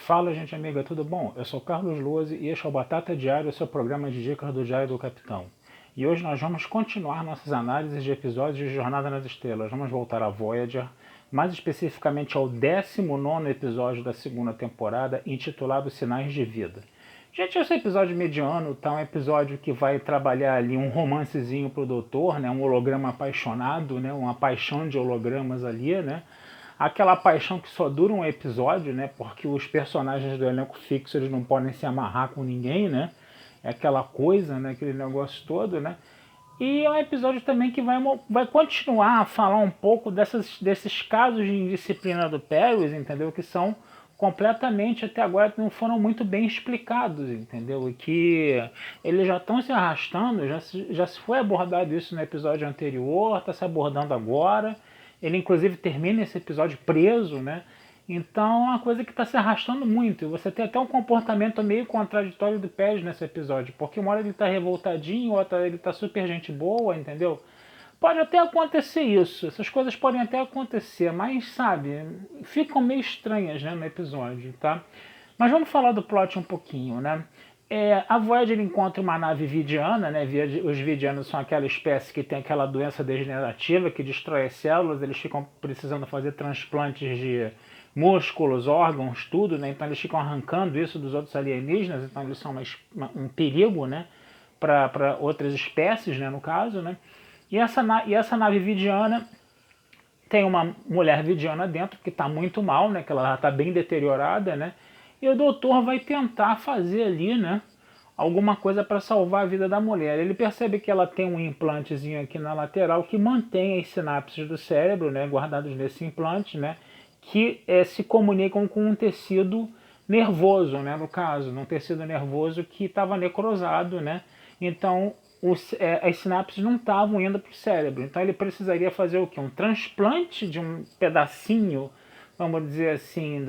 Fala, gente amiga, tudo bom? Eu sou Carlos Lose e este é o Batata Diário, seu programa de dicas do Diário do Capitão. E hoje nós vamos continuar nossas análises de episódios de Jornada nas Estrelas. Vamos voltar a Voyager, mais especificamente ao 19º episódio da segunda temporada, intitulado Sinais de Vida. Gente, esse episódio mediano tá um episódio que vai trabalhar ali um romancezinho pro doutor, né? Um holograma apaixonado, né? Uma paixão de hologramas ali, né? Aquela paixão que só dura um episódio, né? Porque os personagens do elenco fixo eles não podem se amarrar com ninguém, né? É aquela coisa, né? Aquele negócio todo, né? E é um episódio também que vai continuar a falar um pouco desses casos de indisciplina do Paris, entendeu? Que são completamente, até agora, não foram muito bem explicados, entendeu? E que eles já estão se arrastando, já se foi abordado isso no episódio anterior, está se abordando agora. Ele, inclusive, termina esse episódio preso, né? Então é uma coisa que está se arrastando muito. E você tem até um comportamento meio contraditório do Pérez nesse episódio. Porque uma hora ele está revoltadinho, outra ele está super gente boa, entendeu? Pode até acontecer isso. Essas coisas podem até acontecer. Mas, sabe, ficam meio estranhas, né, no episódio, tá? Mas vamos falar do plot um pouquinho, né? A Voyager encontra uma nave vidiana, né? Os vidianos são aquela espécie que tem aquela doença degenerativa que destrói as células, eles ficam precisando fazer transplantes de músculos, órgãos, tudo, né? Então eles ficam arrancando isso dos outros alienígenas, então eles são um perigo, né? Para outras espécies, né? No caso, né? E essa nave vidiana tem uma mulher vidiana dentro que está muito mal, né? Que ela está bem deteriorada, né? E o doutor vai tentar fazer ali, né? Alguma coisa para salvar a vida da mulher. Ele percebe que ela tem um implantezinho aqui na lateral que mantém as sinapses do cérebro, né? Guardados nesse implante, né? Que se comunicam com um tecido nervoso, né? No caso, um tecido nervoso que estava necrosado, né? Então as sinapses não estavam indo para o cérebro. Então ele precisaria fazer o quê? Um transplante de um pedacinho, vamos dizer assim,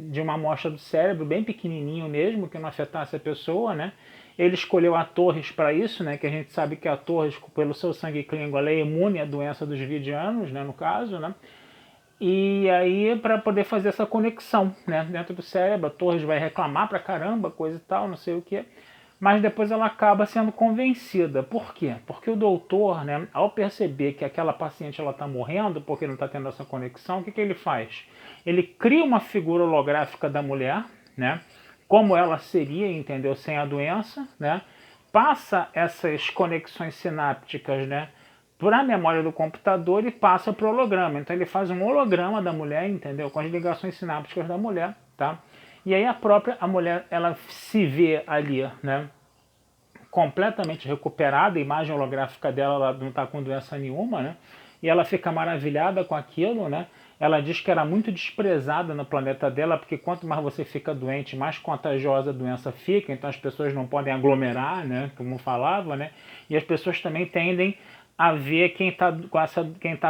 de uma amostra do cérebro, bem pequenininho mesmo, que não afetasse a pessoa, né? Ele escolheu a Torres para isso, né? Que a gente sabe que a Torres, pelo seu sangue Klingon, ela é imune à doença dos vidianos, né? No caso, né? E aí, para poder fazer essa conexão, né? Dentro do cérebro, a Torres vai reclamar pra caramba, coisa e tal, não sei o que. Mas depois ela acaba sendo convencida. Por quê? Porque o doutor, né, ao perceber que aquela paciente está morrendo porque não está tendo essa conexão, o que ele faz? Ele cria uma figura holográfica da mulher, né, como ela seria, entendeu, sem a doença, né, passa essas conexões sinápticas, né, para a memória do computador e passa para o holograma. Então ele faz um holograma da mulher, entendeu, com as ligações sinápticas da mulher, tá? E aí a mulher, ela se vê ali, né, completamente recuperada, a imagem holográfica dela, ela não está com doença nenhuma, né, e ela fica maravilhada com aquilo, né, ela diz que era muito desprezada no planeta dela, porque quanto mais você fica doente, mais contagiosa a doença fica, então as pessoas não podem aglomerar, né, como falava, né, e as pessoas também tendem a ver quem está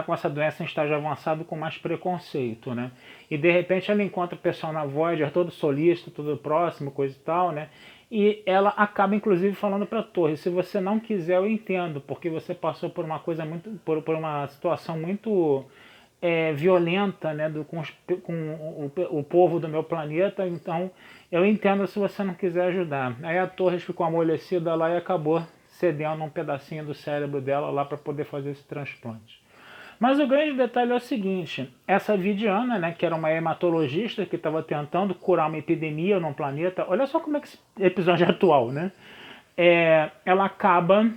com essa doença em estágio avançado com mais preconceito, né? E de repente ela encontra o pessoal na Voyager todo solícito, todo próximo, coisa e tal, né? E ela acaba inclusive falando para a Torre, se você não quiser eu entendo, porque você passou por uma coisa muito, por uma situação muito violenta, né, com o povo do meu planeta, então eu entendo se você não quiser ajudar. Aí a Torres ficou amolecida lá e acabou cedendo um pedacinho do cérebro dela lá para poder fazer esse transplante. Mas o grande detalhe é o seguinte, essa Vidiana, né, que era uma hematologista que estava tentando curar uma epidemia num planeta, olha só como é que esse episódio é atual, né? Ela acaba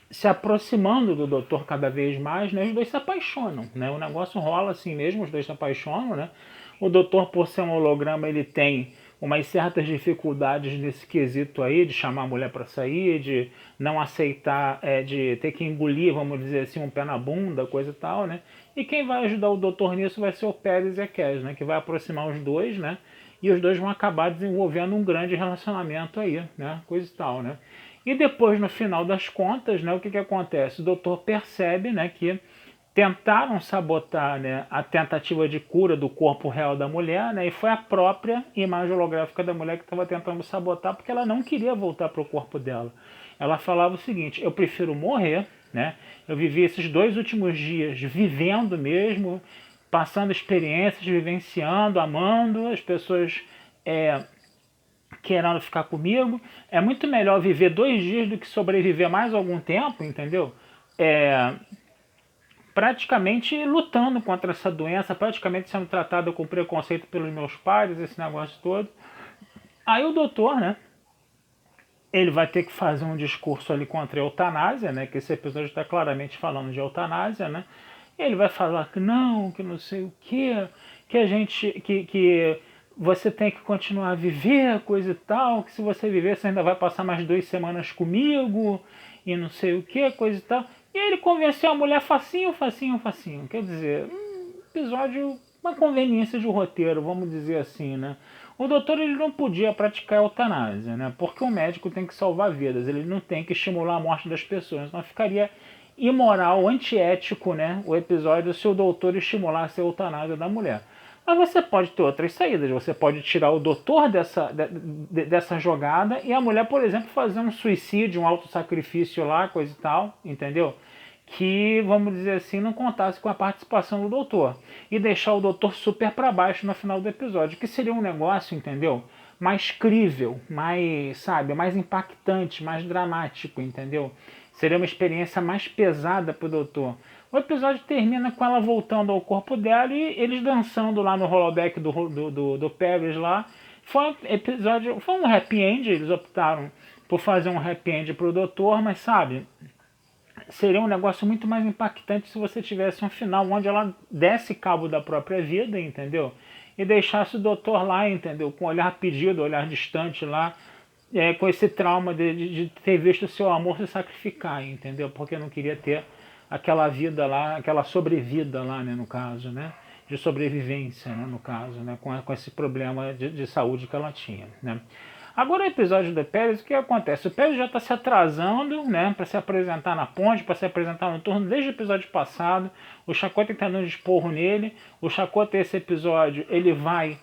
se aproximando do doutor cada vez mais, né? Os dois se apaixonam, né? O negócio rola assim mesmo, os dois se apaixonam, né? O doutor, por ser um holograma, ele tem umas certas dificuldades nesse quesito aí, de chamar a mulher para sair, de não aceitar, de ter que engolir, vamos dizer assim, um pé na bunda, coisa e tal, né? E quem vai ajudar o doutor nisso vai ser o Pérez e a Kes, né? Que vai aproximar os dois, né? E os dois vão acabar desenvolvendo um grande relacionamento aí, né? Coisa e tal, né? E depois, no final das contas, né, o que acontece? O doutor percebe, né, que tentaram sabotar, né, a tentativa de cura do corpo real da mulher, né, e foi a própria imagem holográfica da mulher que estava tentando sabotar, porque ela não queria voltar para o corpo dela. Ela falava o seguinte, eu prefiro morrer, né, eu vivi esses 2 últimos dias vivendo mesmo, passando experiências, vivenciando, amando, as pessoas querendo ficar comigo. É muito melhor viver 2 dias do que sobreviver mais algum tempo, entendeu? Praticamente lutando contra essa doença, praticamente sendo tratado com preconceito pelos meus pais, esse negócio todo. Aí o doutor, né, ele vai ter que fazer um discurso ali contra a eutanásia, né, que esse episódio está claramente falando de eutanásia, né. Ele vai falar que não sei o quê, que a gente, que você tem que continuar a viver, coisa e tal, que se você viver você ainda vai passar mais 2 semanas comigo, e não sei o que, coisa e tal. E ele convenceu a mulher facinho, facinho, facinho. Quer dizer, episódio, uma conveniência de roteiro, vamos dizer assim, né? O doutor ele não podia praticar a eutanásia, né? Porque o médico tem que salvar vidas, ele não tem que estimular a morte das pessoas. Então ficaria imoral, antiético, né? O episódio se o doutor estimulasse a eutanásia da mulher. Mas você pode ter outras saídas. Você pode tirar o doutor dessa jogada e a mulher, por exemplo, fazer um suicídio, um autossacrifício lá, coisa e tal, entendeu? Que, vamos dizer assim, não contasse com a participação do doutor. E deixar o doutor super para baixo no final do episódio. Que seria um negócio, entendeu? Mais crível, mais, sabe, mais impactante, mais dramático, entendeu? Seria uma experiência mais pesada pro doutor. O episódio termina com ela voltando ao corpo dela e eles dançando lá no holodeck do Paris lá. Foi um episódio, foi um happy end, eles optaram por fazer um happy end pro doutor, mas sabe, seria um negócio muito mais impactante se você tivesse um final onde ela desse cabo da própria vida, entendeu? E deixasse o doutor lá, entendeu? Com olhar pedido, olhar distante lá, com esse trauma de ter visto o seu amor se sacrificar, entendeu? Porque não queria ter aquela vida lá, aquela sobrevida lá, né, no caso, né? De sobrevivência, né, no caso, né? Com esse problema de saúde que ela tinha, né? Agora o episódio do Pérez, o que acontece? O Pérez já está se atrasando, né, para se apresentar na ponte, para se apresentar no turno desde o episódio passado. O Chakotay está dando um esporro nele. O Chakotay, esse episódio, ele vai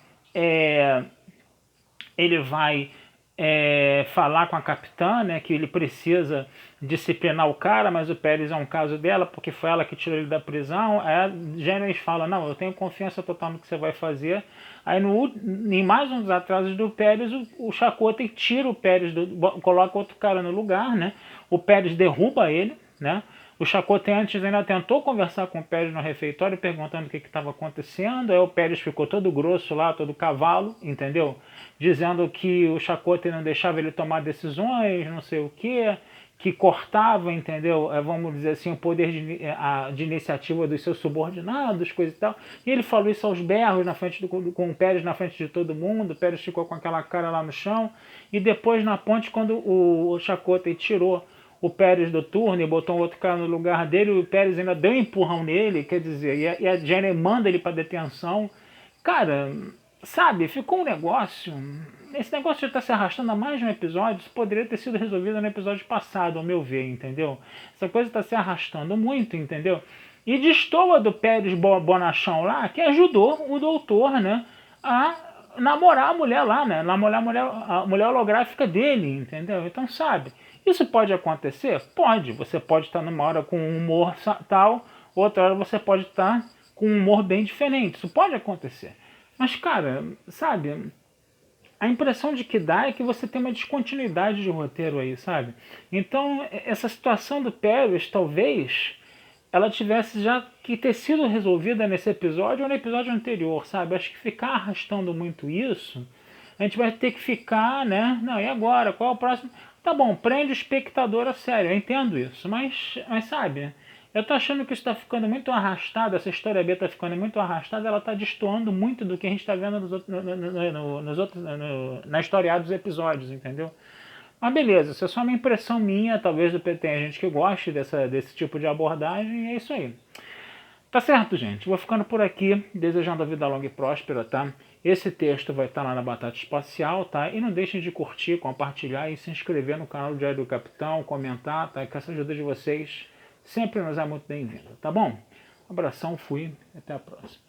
falar com a capitã, né, que ele precisa disciplinar o cara, mas o Pérez é um caso dela, porque foi ela que tirou ele da prisão. Aí a Janice fala, não, eu tenho confiança total no que você vai fazer. Aí em mais um dos atrasos do Pérez, o Chakotay tira o Pérez, coloca outro cara no lugar, né? O Pérez derruba ele, né? O Chakotay antes ainda tentou conversar com o Pérez no refeitório, perguntando o que estava acontecendo. Aí o Pérez ficou todo grosso lá, todo cavalo, entendeu? Dizendo que o Chakotay não deixava ele tomar decisões, não sei o quê, que cortava, entendeu? Vamos dizer assim, o poder de iniciativa dos seus subordinados, coisa e tal. E ele falou isso aos berros na frente com o Pérez na frente de todo mundo. O Pérez ficou com aquela cara lá no chão. E depois na ponte, quando o Chakotay tirou o Pérez do turno e botou um outro cara no lugar dele, o Pérez ainda deu um empurrão nele, quer dizer, e a Jenny manda ele para detenção. Cara, sabe, ficou um negócio. Esse negócio já está se arrastando há mais de um episódio. Isso poderia ter sido resolvido no episódio passado, ao meu ver, entendeu? Essa coisa está se arrastando muito, entendeu? E destoa do Pérez Bonachão lá, que ajudou o doutor, né, a namorar a mulher lá, né? Namorar a mulher holográfica dele, entendeu? Então, sabe, isso pode acontecer? Pode. Você pode estar numa hora com um humor tal, outra hora você pode estar com um humor bem diferente. Isso pode acontecer. Mas, cara, sabe, a impressão de que dá é que você tem uma descontinuidade de roteiro aí, sabe? Então, essa situação do Paris, talvez ela tivesse já que ter sido resolvida nesse episódio ou no episódio anterior, sabe? Acho que ficar arrastando muito isso, a gente vai ter que ficar, né? Não, e agora? Qual é o próximo? Tá bom, prende o espectador a sério, eu entendo isso, mas sabe, eu tô achando que isso tá ficando muito arrastado, essa história B tá ficando muito arrastada, ela tá destoando muito do que a gente tá vendo na historiada dos episódios, entendeu? Mas beleza, isso é só uma impressão minha, talvez tenha gente que goste desse tipo de abordagem, e é isso aí. Tá certo, gente? Vou ficando por aqui, desejando a vida longa e próspera, tá? Esse texto vai estar lá na Batata Espacial, tá? E não deixem de curtir, compartilhar e se inscrever no canal do Diário do Capitão, comentar, tá? Que essa ajuda de vocês sempre nos é muito bem-vinda, tá bom? Um abração, fui, até a próxima.